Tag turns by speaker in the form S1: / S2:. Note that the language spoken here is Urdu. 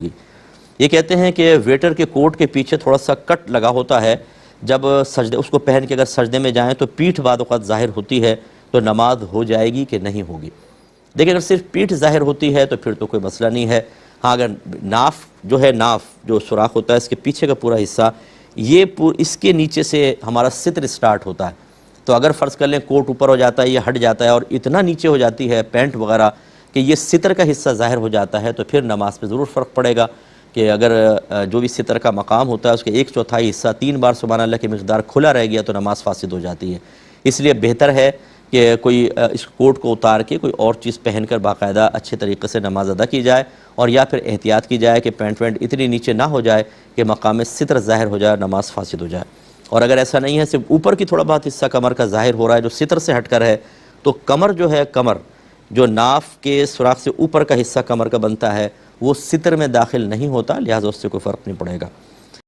S1: یہ کہتے ہیں کہ ویٹر کے کوٹ کے پیچھے تھوڑا سا کٹ لگا ہوتا ہے، جب سجدے اس کو پہن کے اگر سجدے میں جائیں تو پیٹھ بعض اوقات ظاہر ہوتی ہے، تو نماز ہو جائے گی کہ نہیں ہوگی؟ دیکھیں اگر صرف پیٹھ ظاہر ہوتی ہے تو پھر تو کوئی مسئلہ نہیں ہے۔ ہاں اگر ناف جو سوراخ ہوتا ہے اس کے پیچھے کا پورا حصہ، اس کے نیچے سے ہمارا ستر سٹارٹ ہوتا ہے، تو اگر فرض کر لیں کوٹ اوپر ہو جاتا ہے، یہ ہٹ جاتا ہے اور اتنا نیچے ہو جاتی ہے پینٹ وغیرہ کہ یہ ستر کا حصہ ظاہر ہو جاتا ہے، تو پھر نماز پہ ضرور فرق پڑے گا کہ اگر جو بھی ستر کا مقام ہوتا ہے اس کے 1/4 حصہ 3 بار سبحان اللہ کی مقدار کھلا رہ گیا تو نماز فاسد ہو جاتی ہے۔ اس لیے بہتر ہے کہ کوئی اس کوٹ کو اتار کے کوئی اور چیز پہن کر باقاعدہ اچھے طریقے سے نماز ادا کی جائے، اور یا پھر احتیاط کی جائے کہ پینٹ وینٹ اتنی نیچے نہ ہو جائے کہ مقام ستر ظاہر ہو جائے، نماز فاسد ہو جائے۔ اور اگر ایسا نہیں ہے، صرف اوپر کی تھوڑا بہت حصہ کمر کا ظاہر ہو رہا ہے جو ستر سے ہٹ کر ہے، تو کمر جو ناف کے سوراخ سے اوپر کا حصہ کمر کا بنتا ہے وہ ستر میں داخل نہیں ہوتا، لہٰذا اس سے کوئی فرق نہیں پڑے گا۔